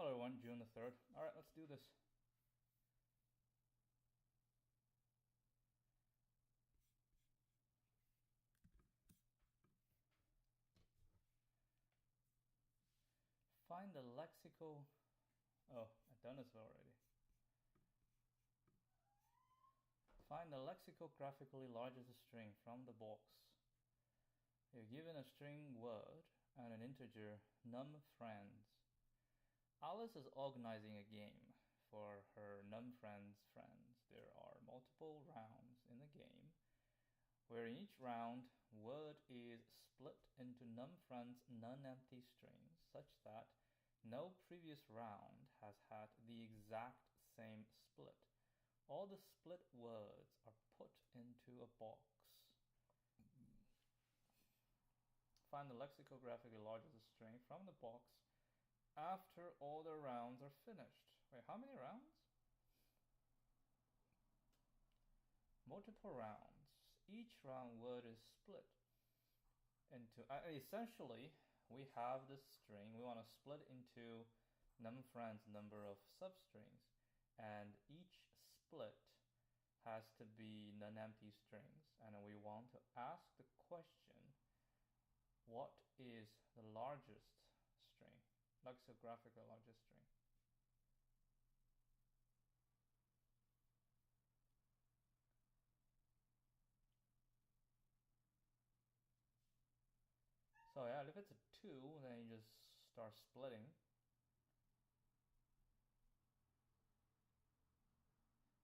Hello everyone, June the 3rd. Alright, let's do this. Find the lexical... Oh, I've done this already. Find the lexicographically largest string from the box. You're given a string word and an integer num friends. Alice is organizing a game for her num friends. There are multiple rounds in the game, where in each round, word is split into num friends non-empty strings such that no previous round has had the exact same split. All the split words are put into a box. Find the lexicographically largest string from the box after all the rounds are finished. Wait, how many rounds? Multiple rounds. Each round word is split into... essentially, we have this string. We want to split into num friends number of substrings. And each split has to be non-empty strings. And we want to ask the question, what is the largest string? Lexicographical largest string. So yeah, if it's a 2, then you just start splitting.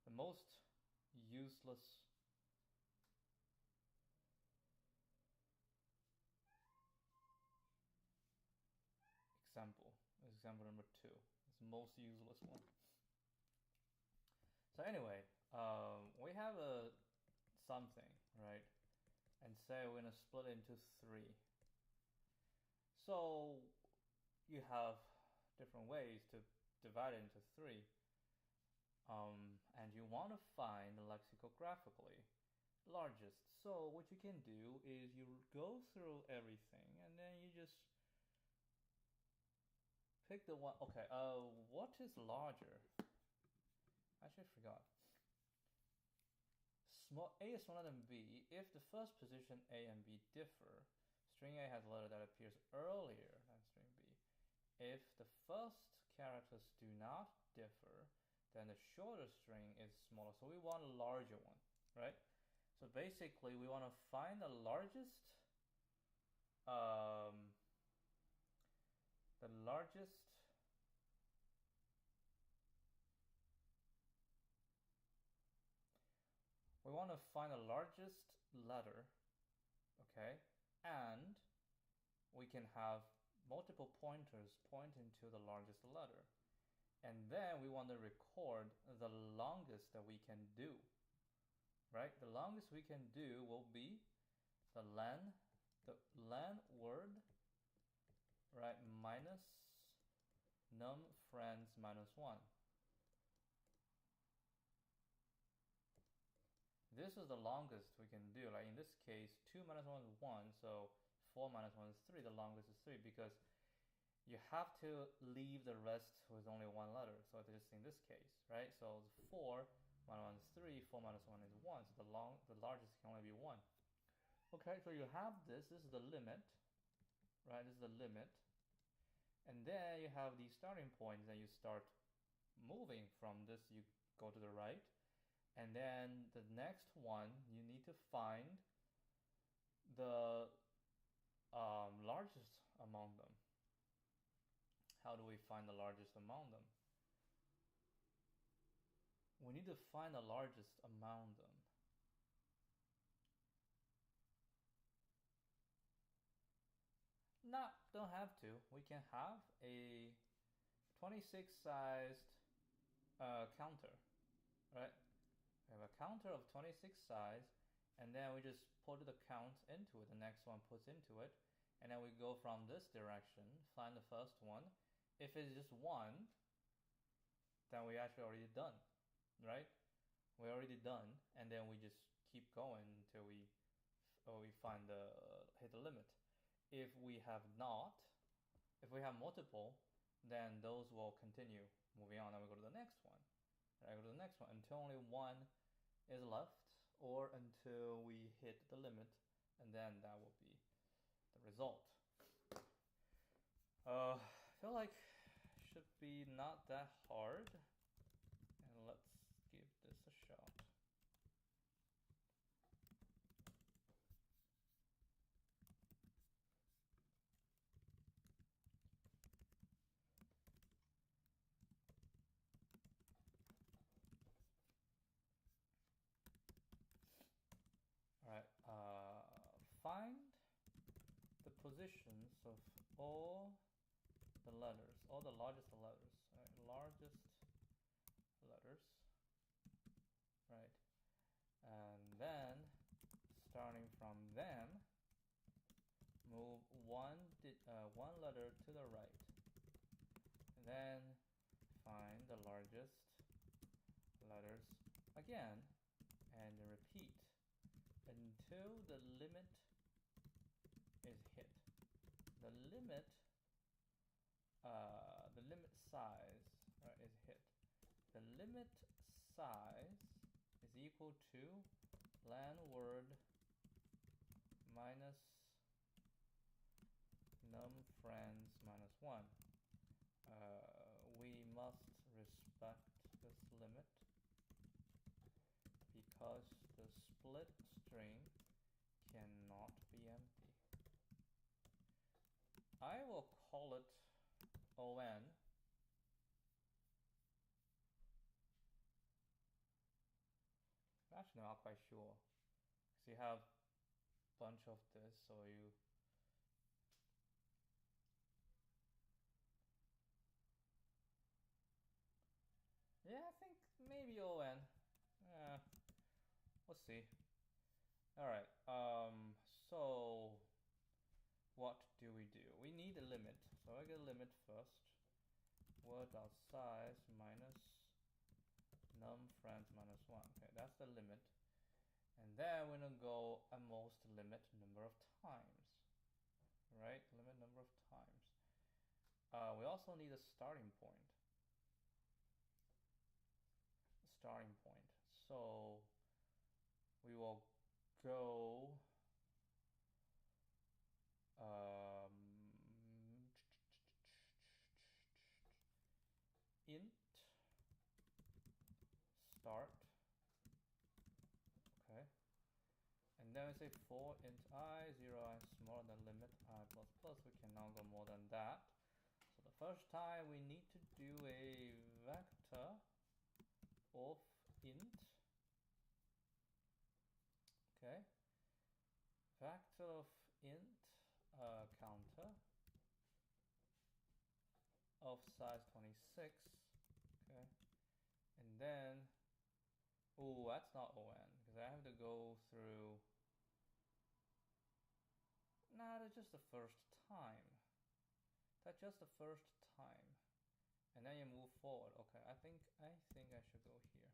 The most useless example is example number 2. It's the most useless one. So anyway, we have a something, right? And say we're gonna split into 3. So you have different ways to divide it into 3. And you want to find the lexicographically largest. So what you can do is you go through everything and then you just pick the one. Okay, what is larger? Actually, I forgot. Small A is smaller than B if the first position A and B differ. String A has a letter that appears earlier than string B. If the first characters do not differ, then the shorter string is smaller. So we want a larger one, right? So basically, we want to find the largest, we want to find the largest letter, okay? And we can have multiple pointers pointing to the largest letter. And then we want to record the longest that we can do, right? The longest we can do will be the len word, right, minus num friends minus 1. This is the longest we can do. Like in this case, 2 minus 1 is 1, so 4 minus 1 is 3. The longest is 3 because you have to leave the rest with only one letter. So it's just in this case, right? So 4 minus 1 is 3, 4 minus 1 is 1. So the largest can only be 1. Okay, so you have this. This is the limit, right? This is the limit. And then you have these starting points, and you start moving from this. You go to the right. And then the next one, you need to find the largest among them. How do we find the largest among them? We need to find the largest among them. No, don't have to. We can have a 26 sized counter, right? We have a counter of 26 size, and then we just put the count into it. The next one puts into it, and then we go from this direction, find the first one. If it's just 1, then we actually already done, right? We're already done, and then we just keep going until we find hit the limit. If we have multiple, then those will continue moving on. Then we go to the next one. I go to the next one until only one is left, or until we hit the limit, and then that will be the result. I feel like it should be not that hard, and let's give this a shot. Alright, find the positions of all the letters, all the largest letters, right? Largest letters, right? And then, starting from them, move one letter to the right. And then find the largest letters again, and repeat until the limit is hit. The limit size, right, is hit. The limit size is equal to len word minus num friends minus 1. We must respect this limit because the split string cannot be empty. I will call it on. Actually, not quite sure. So you have a bunch of this, so you I think maybe on. Let's see. All right. So what do? We need a limit. So I get a limit first. Word.size minus num friends minus 1. Okay, that's the limit. And then we're gonna go at most limit number of times. Right? Limit number of times. We also need a starting point. Starting point. So we will go int start, okay, and then we say for int I 0 is smaller than limit I plus plus. We cannot go more than that. So the first time we need to do a vector of int, okay, vector of int counter of size 26, okay, and then that's not on because I have to go through. Nah, that's just the first time. That's just the first time, and then you move forward. Okay, I think I should go here.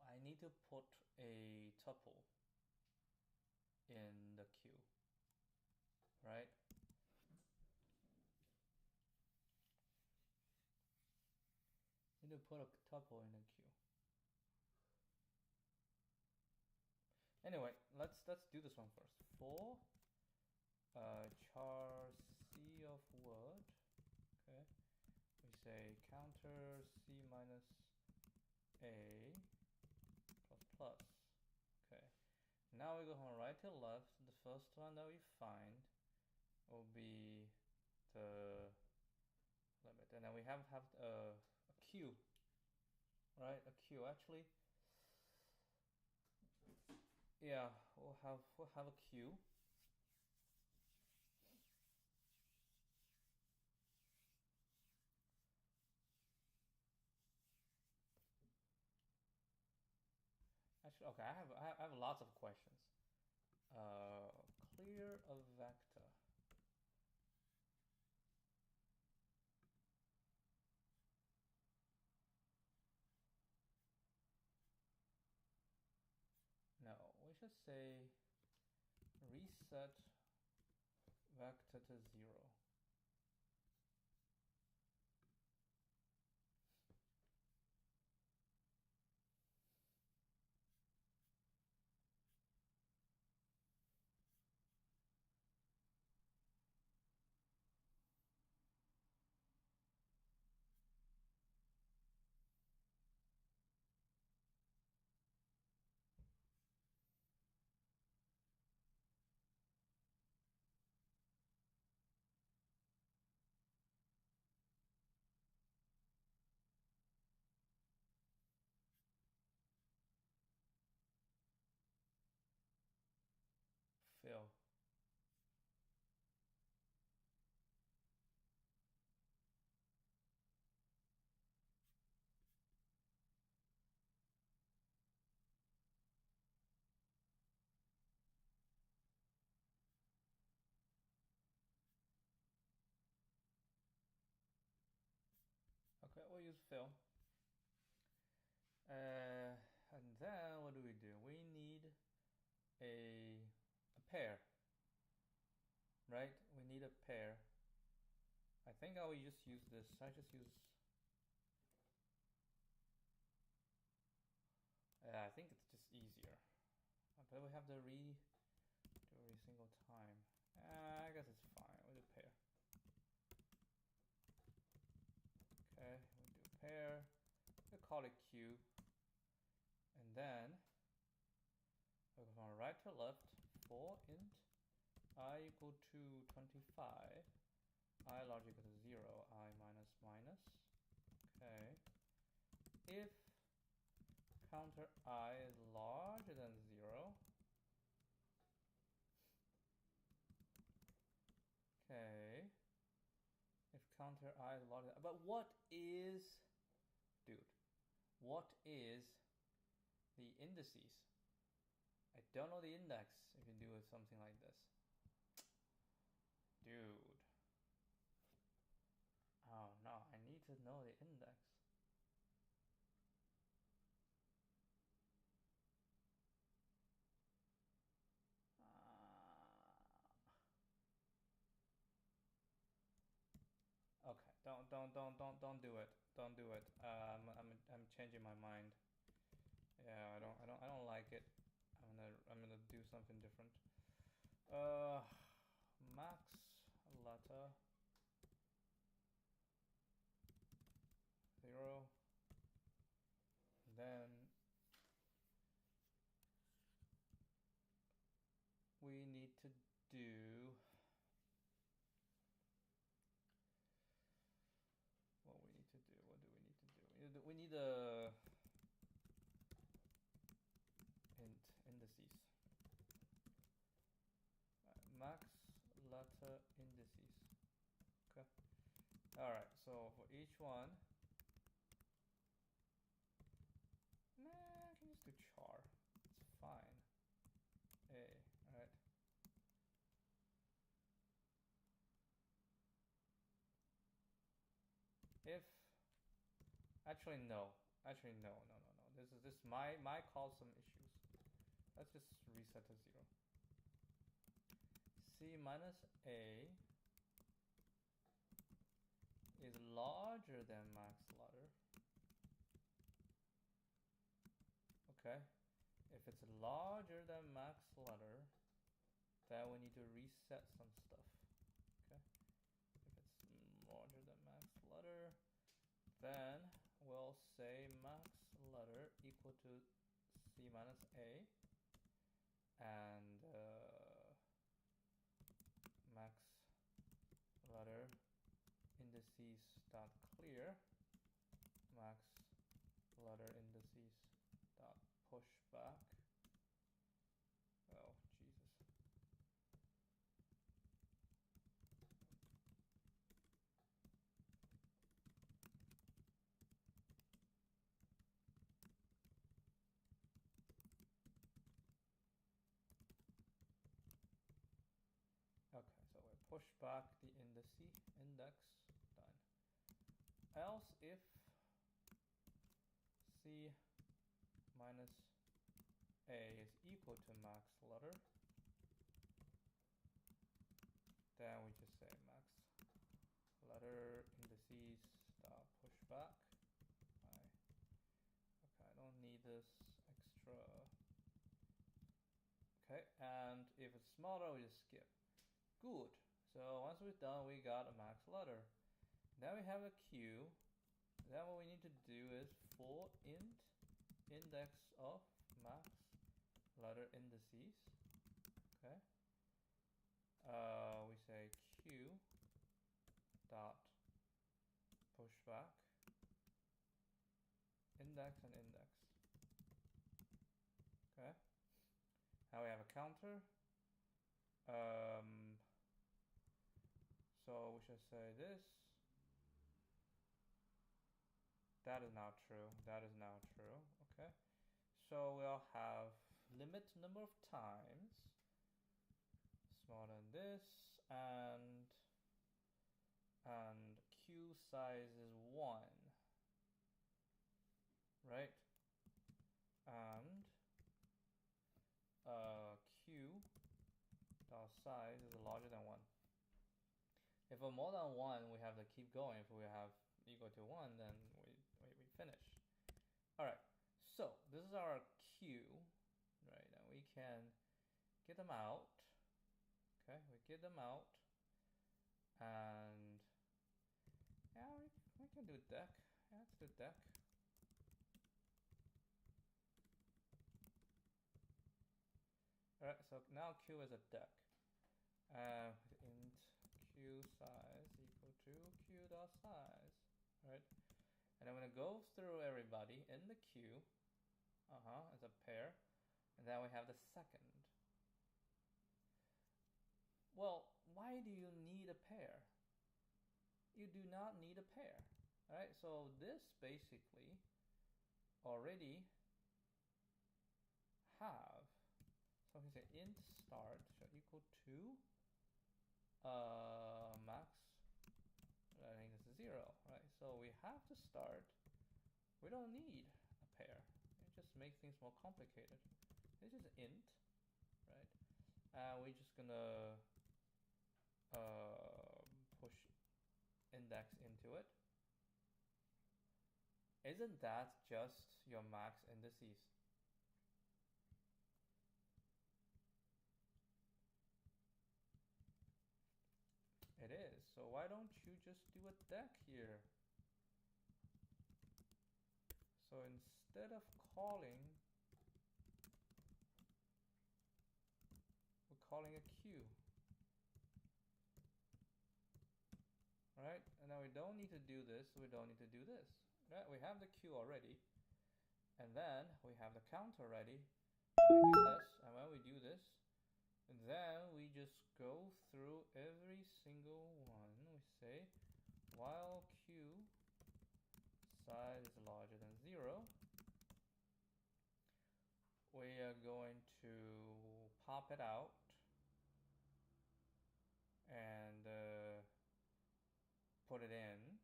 I need to put a tuple in the queue, right? Need to put a tuple in the queue. Anyway, let's do this one first. For char c of word, okay, we say counter c minus a plus plus. Okay, now we go from right to left. The first one that we find will be the limit, and then we have a queue, right? A queue actually. Yeah, we'll have a queue. Actually, okay, I have lots of questions. Clear a vector. No, we should say reset vector to 0. Fill. Okay, we'll use fill. And then what do? We need a pair, right? We need a pair. I think I will just use this. I just use. I think it's just easier. But we have to redo every single time. I guess it's fine. We'll do pair. Okay, we'll do pair. We'll call it Q. And then we'll go from right to left for int I equal to 25. I larger equal to 0. I minus minus. Okay. If counter I is larger than 0. Okay. If counter I is larger than, but what is, dude, what is the indices? I don't know the index if you do it something like this. Dude. Oh no, I need to know the index. Okay, don't do it. Don't do it. I'm changing my mind. Yeah, I don't like it. I'm gonna do something different. Max letter 0. Then we need to do what we need to do. What do we need to do? We need a indices. Max letter indices. Okay. All right. So for each one, I can just do char. It's fine. A. All right. If actually no. This might cause some issues. Let's just reset to 0. C minus A is larger than max ladder. Okay. If it's larger than max ladder, then we need to reset some stuff. Okay. If it's larger than max ladder, then we'll say max ladder equal to C minus A, and max ladder indices dot clear, max ladder indices dot push back. Oh Jesus. push back the index, done. Else if c minus a is equal to max letter, then we just say max letter indices dot push back. Okay, I don't need this extra. Okay, and if it's smaller, we just skip. Good. So once we're done, we got a max letter. Then we have a queue. Then what we need to do is for int index of max letter indices. Okay. We say q dot push back index and index. Okay. Now we have a counter. So we should say this. That is not true. That is not true. Okay. So we'll have limit number of times smaller than this, and queue size is 1, right? And queue dot size is larger than 1. If we're more than 1, we have to keep going. If we have equal to 1, then we finish. All right, so this is our queue, right? And we can get them out. Okay, we get them out, and yeah, we can do deck. Yeah, let's do deck. All right, so now queue is a deck. Int queue size equal to queue dot size. All right, and I'm gonna go through everybody in the queue. As a pair, and then we have the second. Well, why do you need a pair? You do not need a pair. All right, so this basically already have, so we say int start shall equal to max, I think this is 0, right? So we have to start, we don't need a pair. It just makes things more complicated. This is int, right? And we're just gonna push index into it. Isn't that just your max indices? It is. So why don't you just do a deck here? So instead of calling, we're calling a queue. Right? And now we don't need to do this, we don't need to do this. Right? We have the queue already. And then we have the counter ready. And we do this, and when we do this, and then we just go through every single one. We say while queue size is larger than 0, we are going to pop it out and put it in.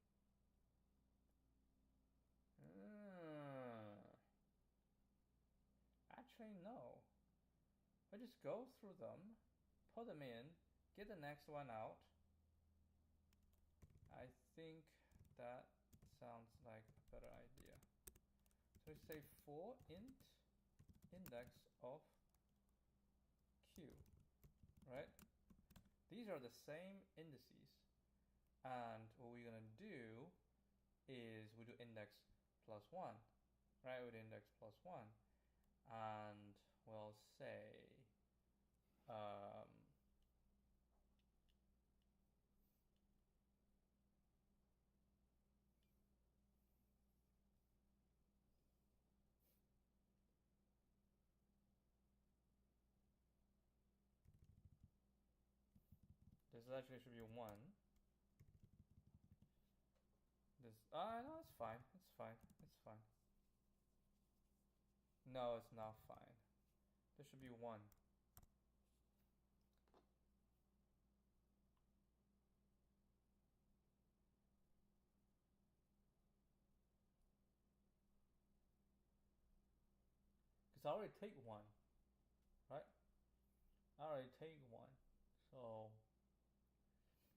Actually, no. I just go through them, put them in, get the next one out. I think that sounds like a better idea. So we say for int index of q, right? These are the same indices. And what we're gonna do is we do index plus 1, right? We do index plus 1. And we'll say this actually should be 1. This, no, it's fine. It's fine. It's fine. No, it's not fine. This should be 1. because I already take 1, right? I already take 1. So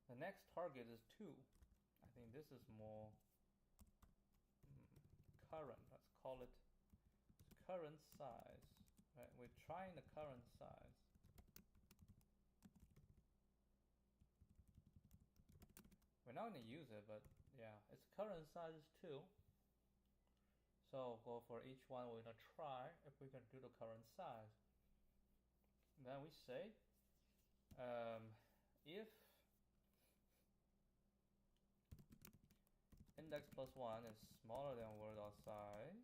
the next target is 2. I think this is more current. Let's call it current size. Right? We're trying the current size. We're not going to use it, but yeah, its current size is 2. So go for each one, we're going to try if we can do the current size. Then we say if index plus 1 is smaller than word.size,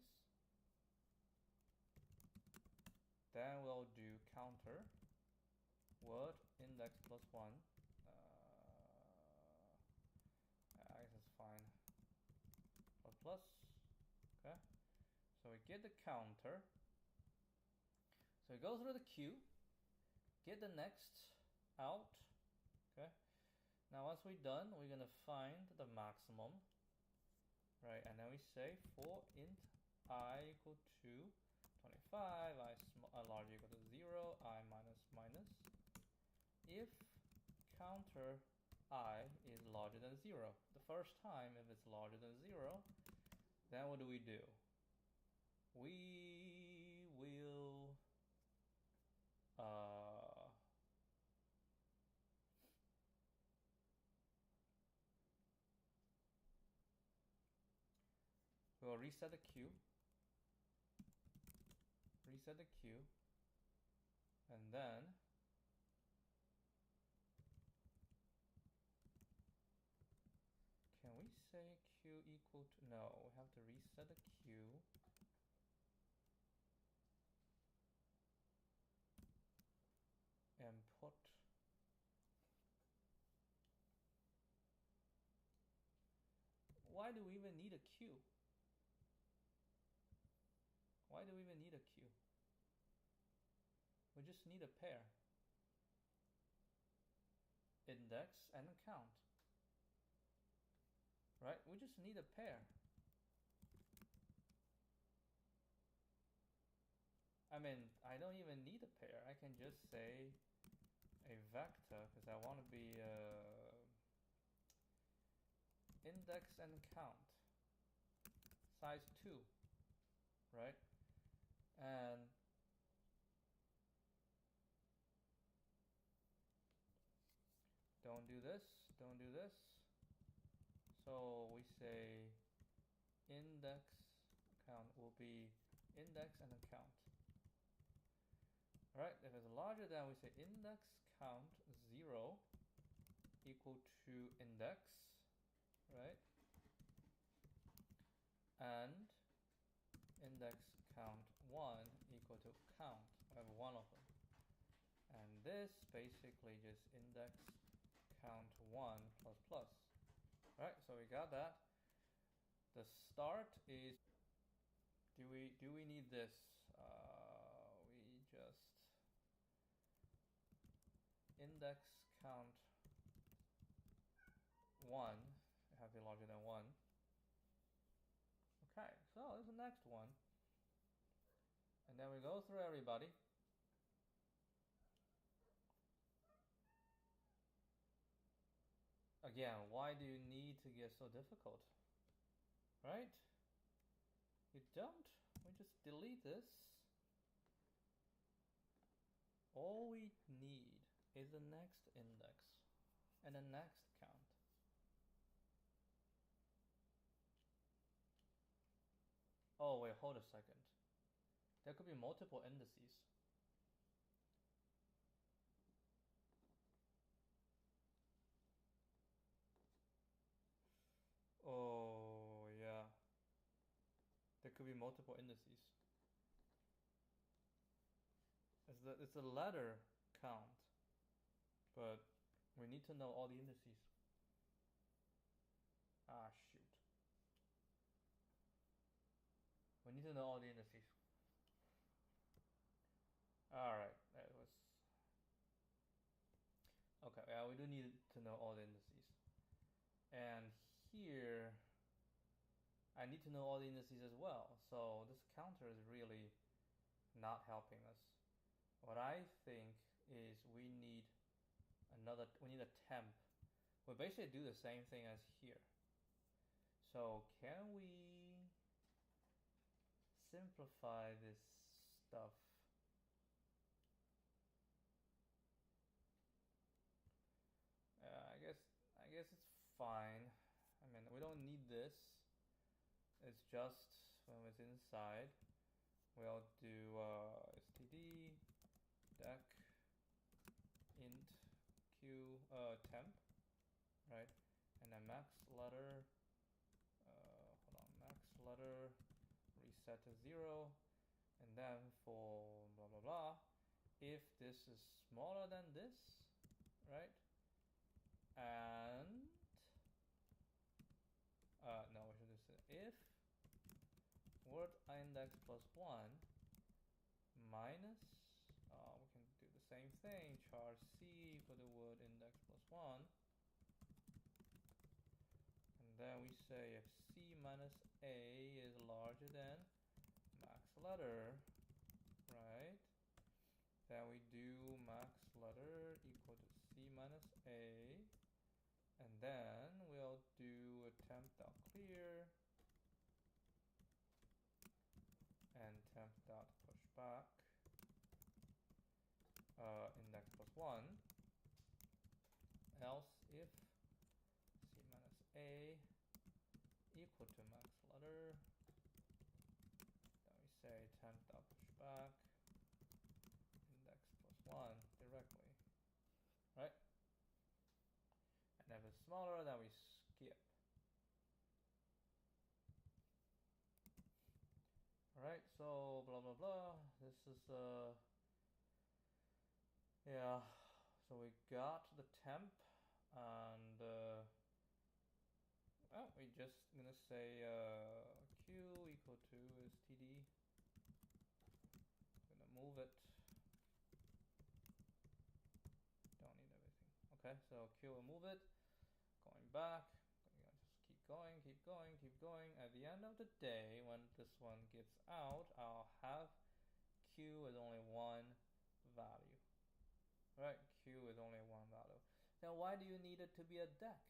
then we'll do counter word index plus 1. I guess it's fine. Plus. Okay. So we get the counter. So we go through the queue, get the next out. Okay. Now once we're done, we're gonna find the maximum. Right, and then we say for int I equal to 25, I larger equal to 0, I minus minus. If counter I is larger than 0, the first time if it's larger than 0, then what do? We will we'll reset the queue, and then can we say queue equal to, no, we have to reset the queue. And put why do we even need a queue? Why do we even need a queue? We just need a pair. Index and count. Right? We just need a pair. I mean, I don't even need a pair. I can just say a vector because I want to be index and count size 2, right? And don't do this. So we say index count will be index and a count. Alright, if it's larger than, we say index count 0 equal to index, right? And index count 1 equal to count. I have one of them. And this basically just index count 1 plus plus. Alright, so we got that. The start is, do we need this? We just index count 1, have to be larger than 1. Okay, so there's the next one. And then we go through everybody. Again, why do you need to get so difficult? Right? You don't. We just delete this. All we need is the next index and the next count. Oh wait, hold a second. There could be multiple indices. Oh yeah. There could be multiple indices. It's a letter count, but we need to know all the indices. Ah shoot. We need to know all the indices. Alright, that was okay, yeah, we do need to know all the indices. And here I need to know all the indices as well. So this counter is really not helping us. What I think is we need a temp. We basically do the same thing as here. So can we simplify this stuff? I guess it's fine. I mean, we don't need this. It's just when it's inside, we'll do std dec int q temp, right? And then max letter, max letter reset to 0, and then for blah blah blah, if this is smaller than this, right? And no, we should just say if word index plus 1 minus, we can do the same thing, char c equal to word index plus 1, and then we say if c minus a is larger than max letter, right? Then we do max letter equal to c minus a, and then we'll do a temp.clear and temp.pushback index plus 1, else if c minus a equal to max letter, then we say temp.pushback index plus 1 directly, right? And if it's smaller, then we skip. Alright, so blah blah blah. This is yeah. So we got the temp, and we just gonna say q equal to std. Gonna move it. Don't need everything. Okay, so q will move it. Going back. Just keep going, keep going, keep going. At the end of the day, when this one gets out, I'll have q is only one value. Right? Q is only one value. Now why do you need it to be a deck?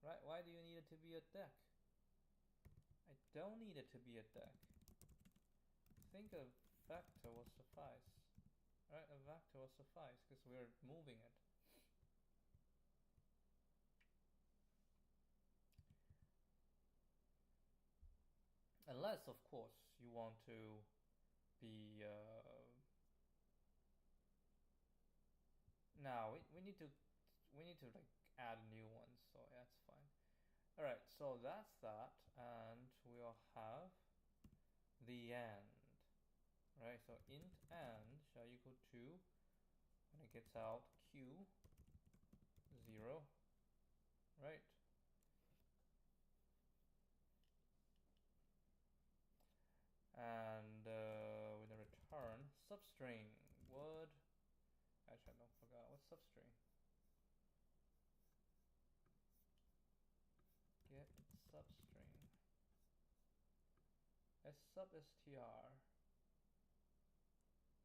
Right? Why do you need it to be a deck? I don't need it to be a deck. I think a vector will suffice. Right? A vector will suffice because we're moving it. Unless, of course, you want to be now we need to like add new ones, so that's fine. Alright, so that's that, and we'll have the end. Right, so int end shall equal to, when it gets out, q 0, right? And we're gonna return substring word. Actually, I don't forgot what's substring. Get substring. S sub str.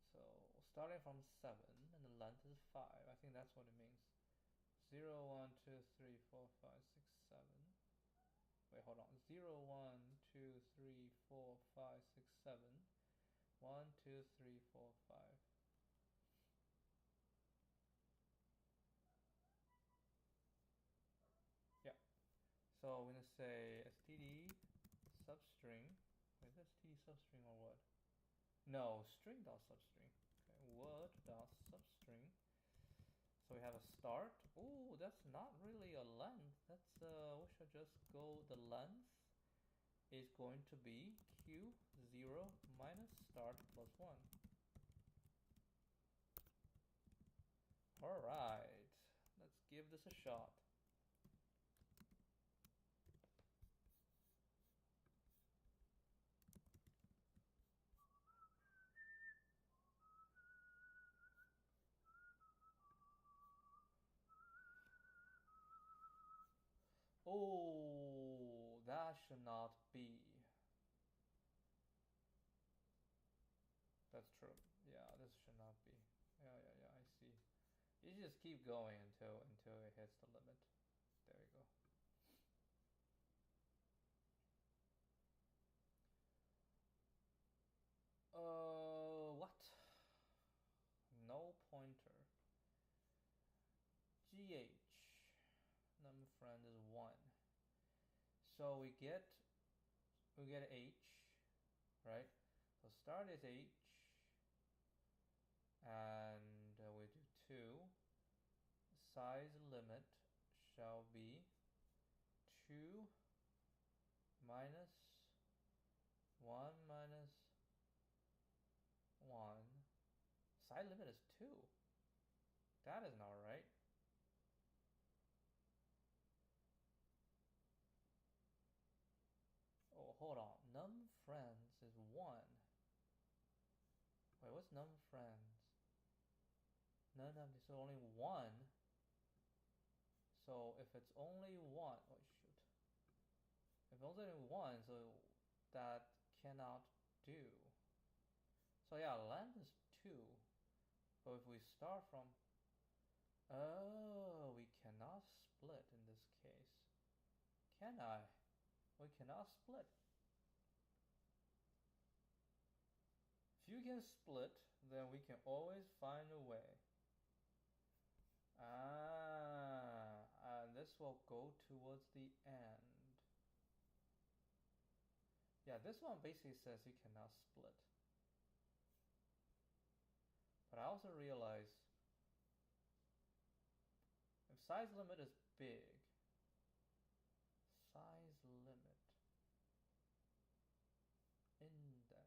So starting from 7 and the length is 5. I think that's what it means. 0, 1, 2, 3, 4, 5, 6, 7. Wait, hold on. 0, 1, 2, 3, 4, 5, 6, 7. 1, 2, 3, 4, 5. Yeah. So we're gonna say std substring. Wait, is that std substring or what? No, string dot substring. Okay, word dot substring. So we have a start. Oh, that's not really a length. That's we should just go. The length is going to be q0 minus start plus 1. All right, let's give this a shot. Oh, that should not be. you just keep going until it hits the limit. There we go. What? No pointer. GH. Number friend is 1. So we get H, right? So start is H, and we do 2. Size limit shall be 2 minus 1 minus 1. Size limit is 2. That is not right. Oh, hold on. Num friends is 1. Wait, what's num friends? None of this, so only 1. So if it's only 1, oh shoot. If it's only 1, so that cannot do. So yeah, length is 2. But if we start from, oh, we cannot split in this case. Can I? We cannot split. If you can split, then we can always find a way. And this will go towards the end. Yeah, this one basically says you cannot split. But I also realize if size limit is big, size limit, index,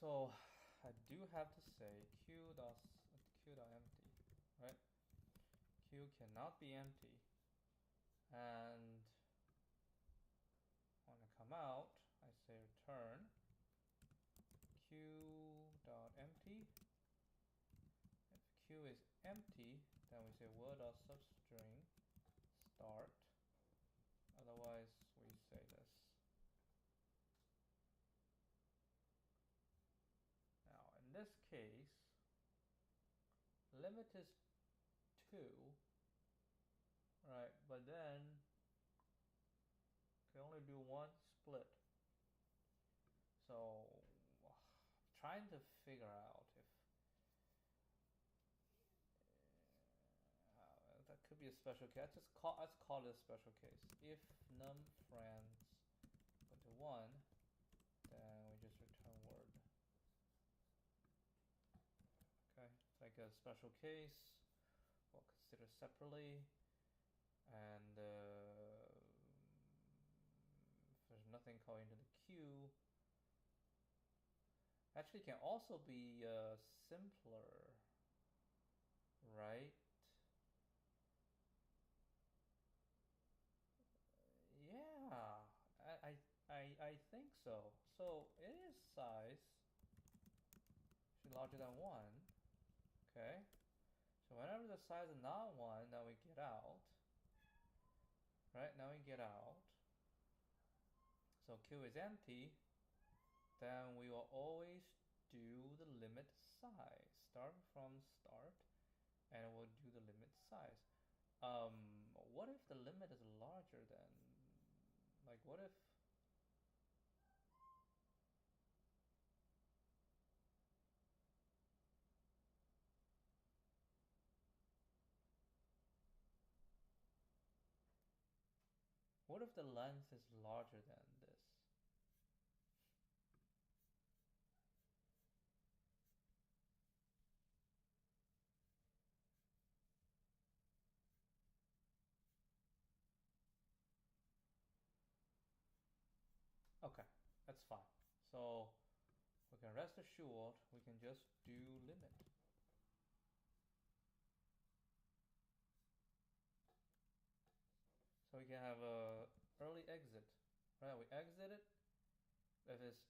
so I do have to say q.empty, right? Q cannot be empty, and when I come out, I say return q.empty. If q is empty, then we say word.substring start. Otherwise, we say this. Now, in this case, limit is 2, right? But then can only do 1 split. So, trying to figure out if that could be a special case. Let's call it a special case. If num friends equal to 1, then we just return word. Okay, it's like a special case. We'll consider separately, and if there's nothing calling into the queue, actually can also be simpler, right? Yeah, I think so. So it is size should be larger than 1. Okay. So whenever the size is not 1, then we get out. Right, now we get out. So Q is empty. Then we will always do the limit size. Start from start, and we'll do the limit size. What if the limit is larger than, like, what if the length is larger than this? Okay, that's fine. So we can rest assured we can just do limit. So we can have a early exit, right? We exit it. If it's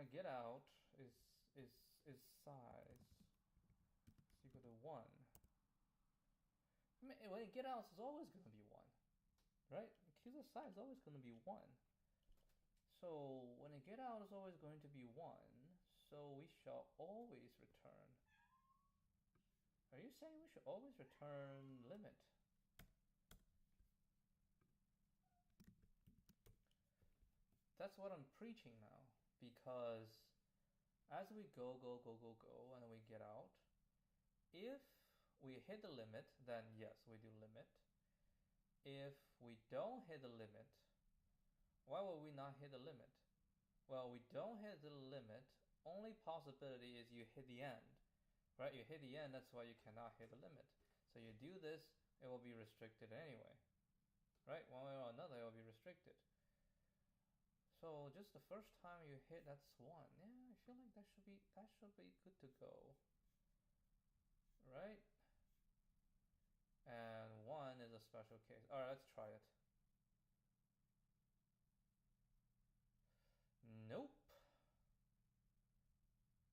my get out is size is equal to 1. I mean, when get out is always going to be 1, right? Because the size is always going to be 1. So when a get out is always going to be 1, so we shall always return. Are you saying we should always return limit? That's what I'm preaching now, because as we go, and we get out, if we hit the limit, then yes, we do limit. If we don't hit the limit, why would we not hit the limit? Well, we don't hit the limit, only possibility is you hit the end, right? You hit the end, that's why you cannot hit the limit. So you do this, it will be restricted anyway, right? One way or another, it will be restricted. So just the first time you hit, that's 1. Yeah, I feel like that should be good to go, right? And 1 is a special case. All right, let's try it. Nope,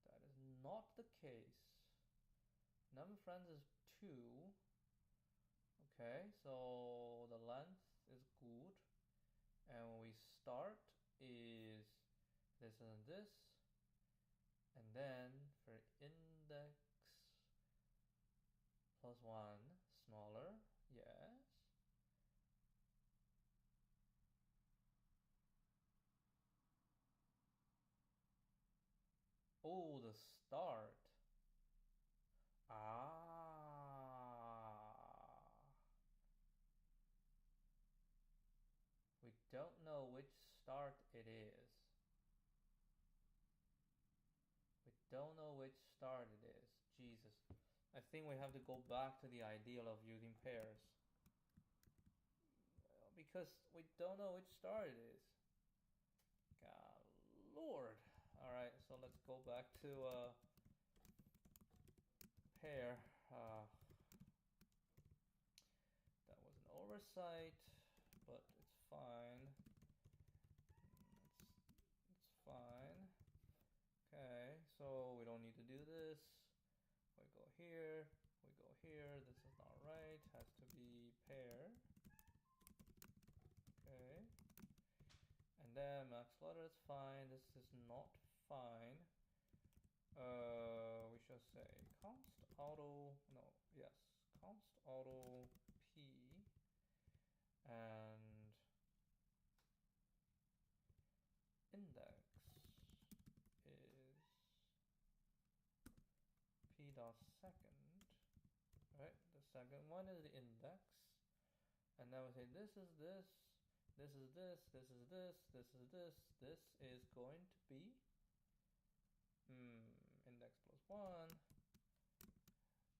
that is not the case. Number of friends is 2. Okay, so the length is good, and when we start is this and this, and then for index plus 1 smaller, yes. Oh, the start. We don't know which start it is. We don't know which start it is. Jesus. I think we have to go back to the ideal of using pairs. Because we don't know which start it is. God Lord. Alright, so let's go back to pair. That was an oversight, but it's fine. It's fine. Okay, so we don't need to do this. We go here, we go here. This is not right. Has to be pair. Okay. And then max letter is fine. This is not fine. We shall say const auto, no, yes, const auto p, and index is p dot second, right? The second one is the index, and then we say this is this, this is this, this is this, this is this, this is going to be index plus 1,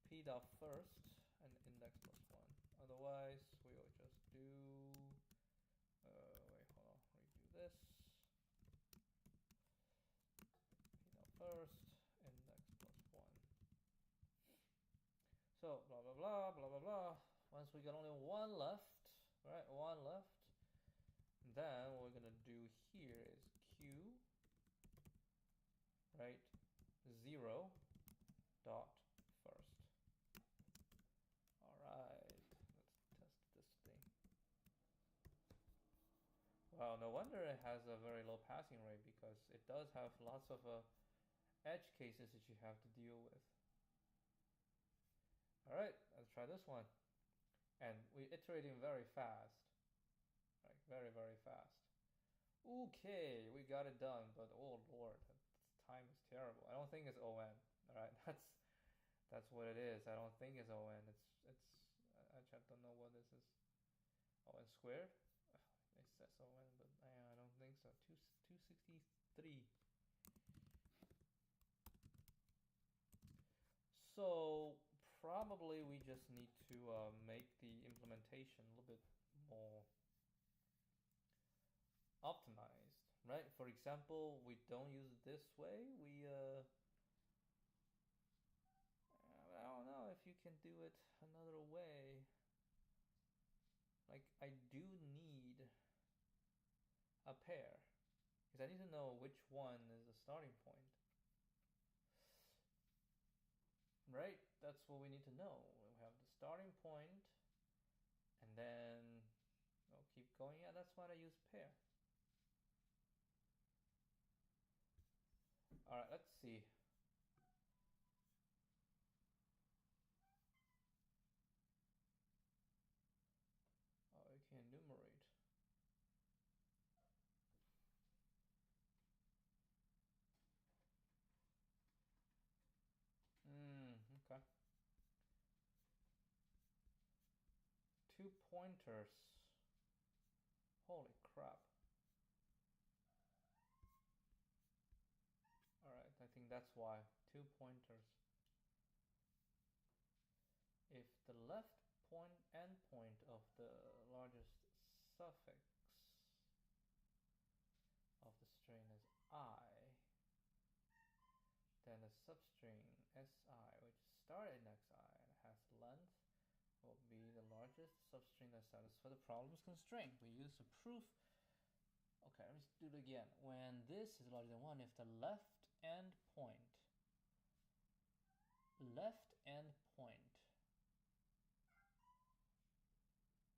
p dot first, and index plus 1. Otherwise, we will just do, wait, hold on, redo this. P dot first, index plus 1. So, blah, blah, blah, blah, blah, blah. Once we get only 1 left, right, 1 left, then what we're gonna do here is q, right, 0 dot first. All right, let's test this thing. Wow, no wonder it has a very low passing rate, because it does have lots of edge cases that you have to deal with. All right, let's try this one. And we're iterating very fast, like very, very fast. Okay, we got it done, but oh Lord, time is terrible. I don't think it's ON. All right, that's what it is. I don't think it's ON. It's I just don't know what this is. ON squared. It says ON, but I don't think so. 263. So probably we just need to make the implementation a little bit more optimized, right? For example, we don't use it this way. We I don't know if you can do it another way. Like, I do need a pair, Because I need to know which one is the starting point. Right? That's what we need to know. We have the starting point, and then we'll keep going. Yeah, that's why I use pair. All right, let's see. Oh, I can enumerate. Okay. 2 pointers. Holy crap. Alright, I think that's why. 2 pointers. If the left endpoint of the largest suffix of the string is I, then the substring SI, which start index I and has length, will be the largest substring that satisfies the problem's constraint. We use the proof. Okay, let me do it again. When this is larger than 1, if the left endpoint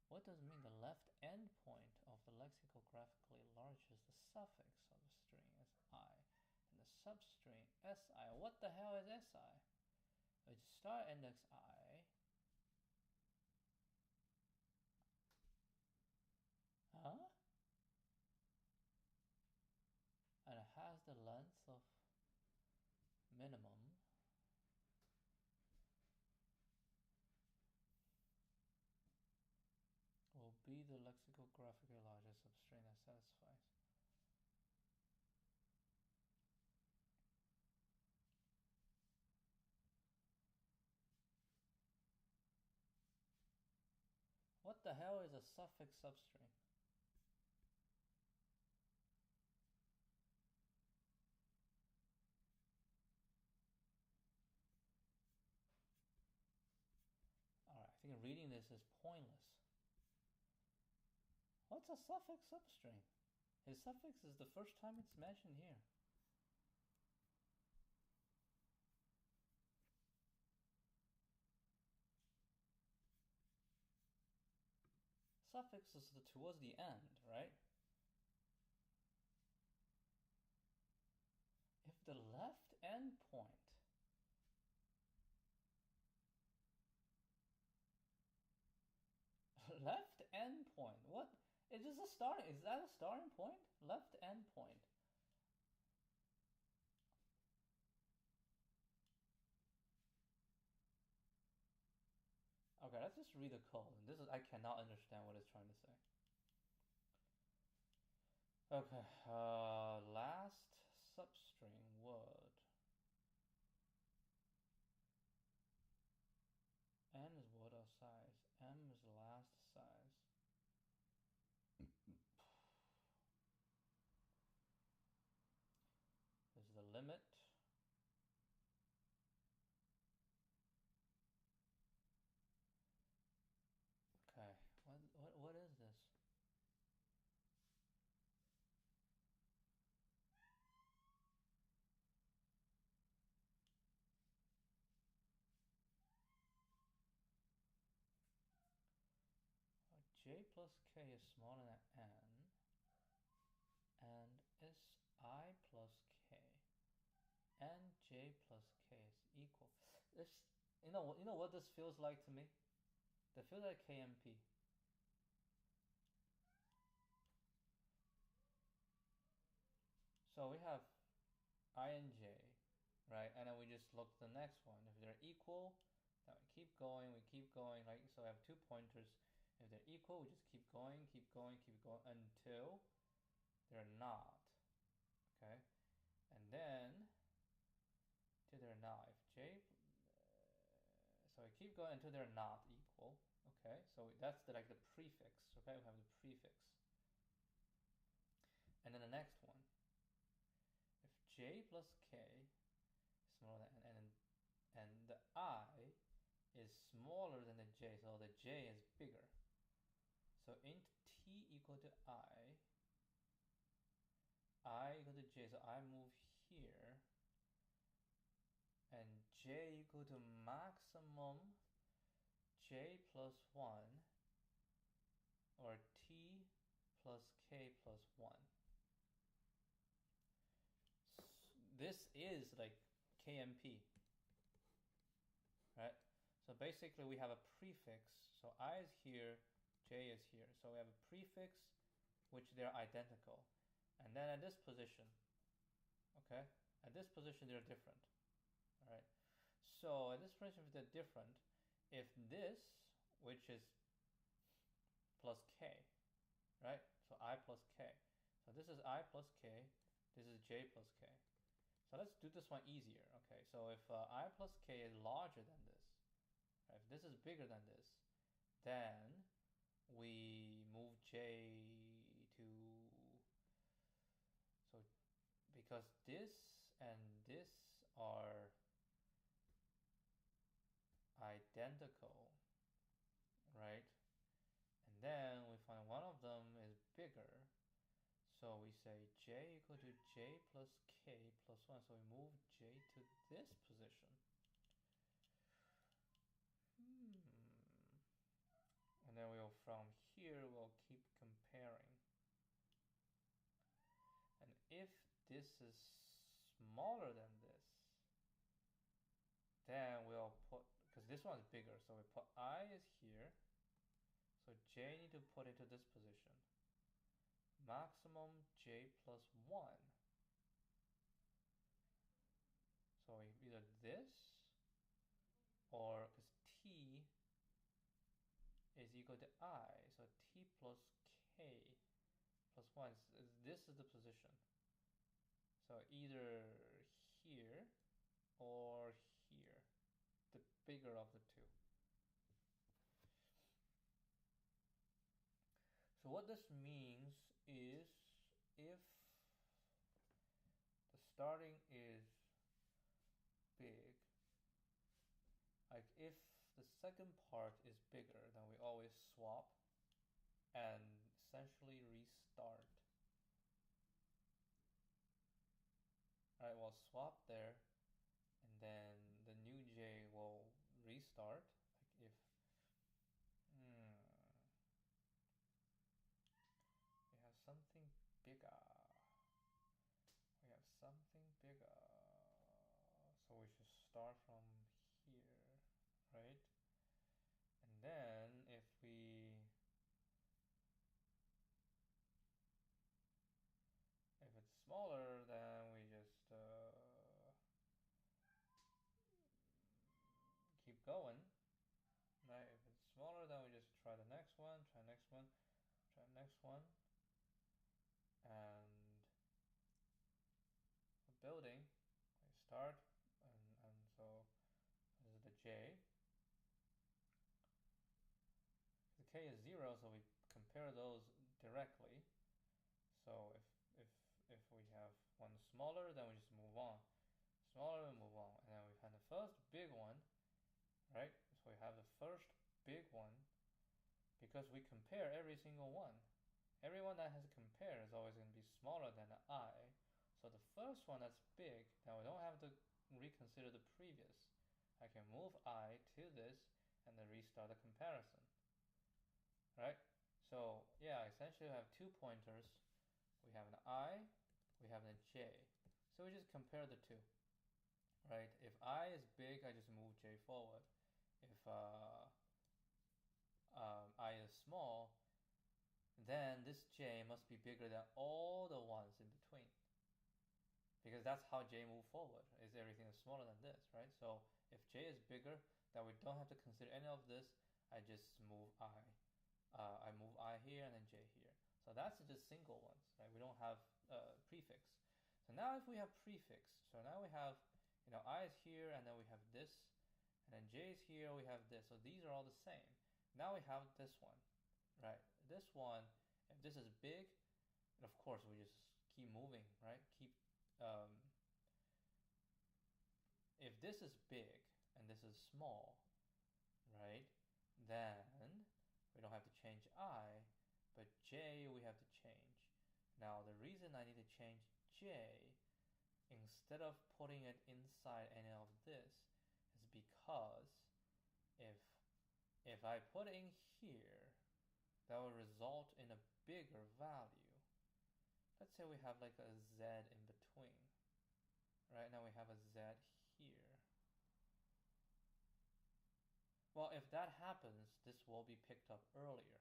what does it mean? The left endpoint of the lexicographically largest the suffix of the string is I, and the substring SI. What the hell is SI? It's start index I. Huh? And it has the length of minimum. Will be the lexicographically largest substring that satisfies. What the hell is a suffix substring? Alright, I think reading this is pointless. What's a suffix substring? His suffix is the first time it's mentioned here. Suffix is towards the end, right? If the left endpoint what? Is this a starting? Is that a starting point? Left endpoint. Okay, let's just read the code. This is I cannot understand what it's trying to say. Okay, last substring word. N is word of size. M is the last size. This is the limit. Okay, what is this? J plus K is smaller than N, and is I plus K, and J plus K is equal. This, you know what this feels like to me? That feels like KMP. So we have I and J, right? And then we just look at the next one. If they're equal, then we keep going, like so. I have 2 pointers. If they're equal, we just keep going until they're not. Okay, and then till they're not. If J, so I keep going until they're not equal. Okay, so that's like the prefix. Okay, we have the prefix, and then the next one. If J plus K is smaller than and the I is smaller than the J, so the J is bigger. So int T equal to I j, so I move here, and j equal to maximum j plus 1 or t plus k plus 1. This is like KMP, right? So basically we have a prefix, so I is here, j is here, so we have a prefix which they're identical, and then at this position, okay, at this position they're different. All right, so at this position they're different, if this, which is plus k, right, so I plus k, so this is I plus k, this is j plus k. So let's do this one easier. Okay, so if I plus k is larger than this, right, if this is bigger than this, then we move j to, so because this and this are identical, right, and then we find one of them is bigger, so we say j equal to j plus k plus 1, so we move j to this position. And then we'll, from here, we'll keep comparing. And if this is smaller than this, then we'll put, because this one is bigger, so we put I is here, so j need to put it to this position. Maximum j plus 1. So either this, or because t is equal to I, so t plus k plus 1, this is the position. So either here or here, the bigger of the two. So what this means is, if the starting is big, like if the second part is bigger, then we always swap and essentially restart. Alright, we'll swap there, and then the new j will restart. Like if we have something bigger, so we should start from here, right? And then if it's smaller, then we just keep going, right? If it's smaller, then we just try the next one, try next one, try next one, and we're building. We start, and so this is the j. The k is 0, so we compare those directly. So if we have one smaller, then we just move on. Smaller, and move on. And then we find the first big one, right? So we have the first big one, because we compare every single one. Every one that has a compare is always going to be smaller than I. So the first one that's big, then we don't have to reconsider the previous. I can move I to this and then restart the comparison. Right? So yeah, essentially we have 2 pointers. We have an I, we have an j. So we just compare the two. Right? If I is big, I just move j forward. If I is small, then this j must be bigger than all the ones in between. Because that's how j move forward, is everything is smaller than this, right? So if j is bigger, then we don't have to consider any of this. I just move I move I here and then j here. So that's just single ones, right? We don't have prefix. So now if we have prefix, so now we have, I is here, and then we have this, and then j is here, we have this. So these are all the same. Now we have this one, right? This one, if this is big, and of course we just keep moving, right? If this is big and this is small, right, then we don't have to change I, but j we have to change. Now the reason I need to change j j, instead of putting it inside any of this, is because if I put it in here, that will result in a bigger value. Let's say we have like a z in between. Right now we have a z here. Well, if that happens, this will be picked up earlier.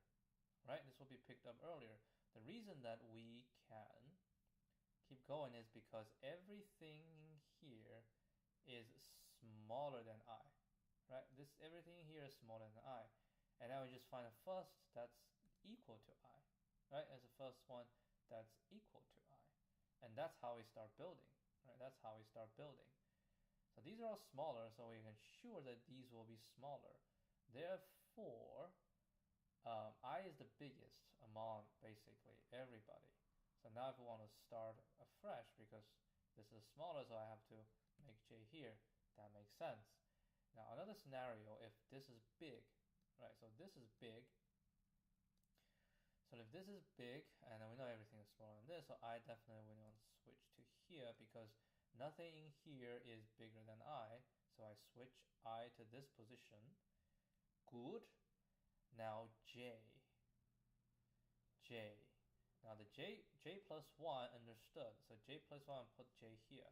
Right? This will be picked up earlier. The reason that we can keep going is because everything here is smaller than I. Right? Everything here is smaller than I. And now we just find a first that's equal to I. Right? As the first one that's equal to I. And that's how we start building. Right? That's how we start building. So these are all smaller, so we can ensure that these will be smaller. Therefore, I is the biggest among basically everybody. So now if we want to start afresh, because this is smaller, so I have to make j here. That makes sense. Now another scenario, if this is big, right? So this is big. So if this is big, and then we know everything is smaller than this, so I definitely will want to switch to here because nothing in here is bigger than I. So I switch I to this position. Good. Now j. Now the j plus 1 understood. So j plus 1, put j here.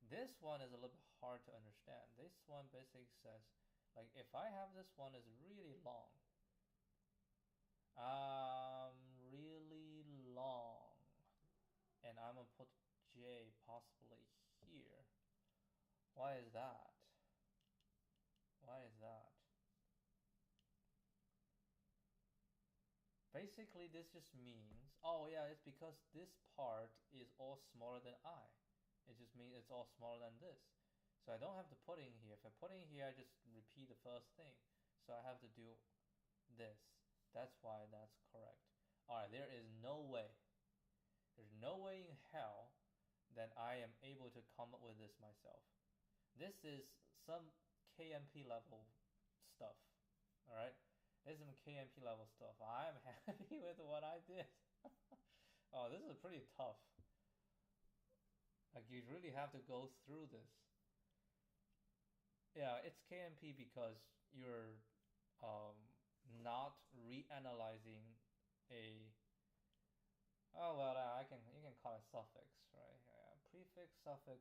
This one is a little bit hard to understand. This one basically says, like, if I have this one is really long, and I'm gonna put j possibly here. Why is that? Basically, this just means, oh yeah, it's because this part is all smaller than I. It just means it's all smaller than this. So I don't have to put in here. If I put in here, I just repeat the first thing. So I have to do this. That's why that's correct. Alright, there is no way. There's no way in hell that I am able to come up with this myself. This is some KMP level stuff. Alright? This is some KMP level stuff. I'm happy with what I did. Oh, this is pretty tough. Like, you really have to go through this. Yeah, it's KMP because you're not reanalyzing a... Oh, well, you can call it suffix, right? Yeah, prefix, suffix.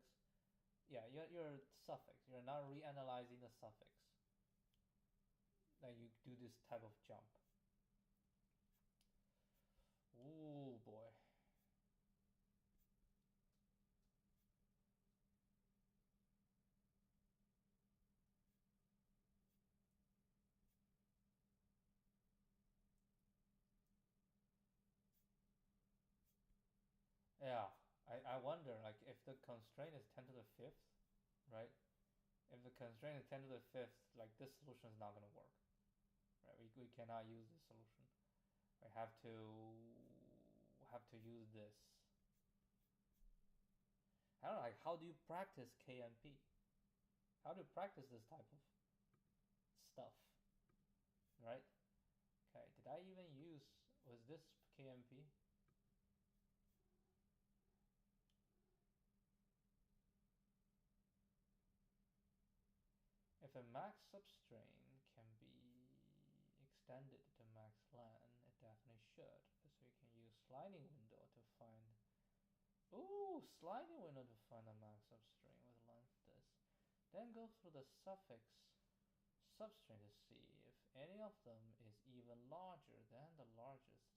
Yeah, you're suffix. You're not reanalyzing the suffix. Like, you do this type of jump. Ooh, boy. Yeah, I wonder, like, if the constraint is 10 to the 5th, right? If the constraint is 10 to the 5th, like, this solution is not going to work. Right? We cannot use this solution. We have to use this. I don't know, like, how do you practice KMP? How do you practice this type of stuff? Right? Okay, did I even use, was this KMP? If a max substring can be extended to max len, it definitely should. So we can use sliding window to find... Ooh, sliding window to find a max substring with length this. Then go through the suffix substring to see if any of them is even larger than the largest.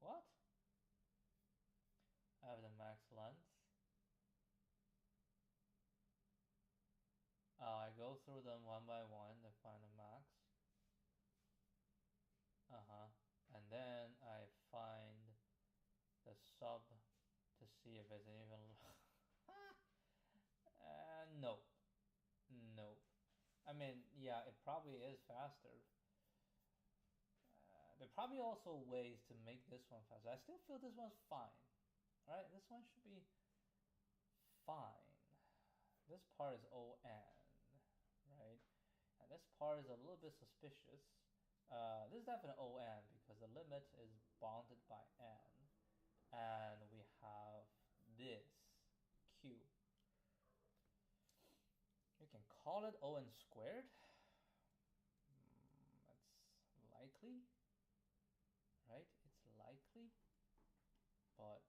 What? I have the max length. I go through them one by one to find the max. And then I find the sub to see if it's even... Nope. I mean, yeah, it probably is faster. There are probably also ways to make this one faster. I still feel this one's fine. Alright, this one should be fine. This part is ON, right? And this part is a little bit suspicious This is definitely on because the limit is bounded by n, and we have this q. You can call it on squared. That's likely, right? It's likely, but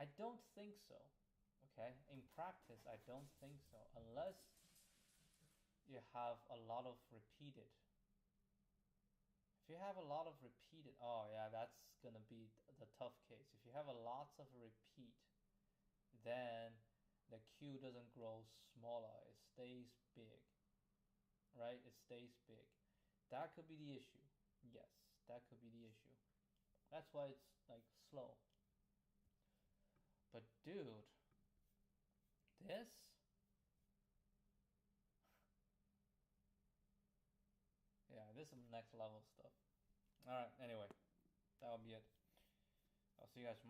I don't think so. Okay, in practice, I don't think so, unless you have a lot of repeated. If you have a lot of repeated, oh yeah, that's gonna be the tough case. If you have a lots of repeat, then the Q doesn't grow smaller, it stays big, right? It stays big. That could be the issue. Yes, that could be the issue. That's why it's like slow. But dude, this, yeah, this is next level stuff. All right, anyway, that'll be it. I'll see you guys tomorrow.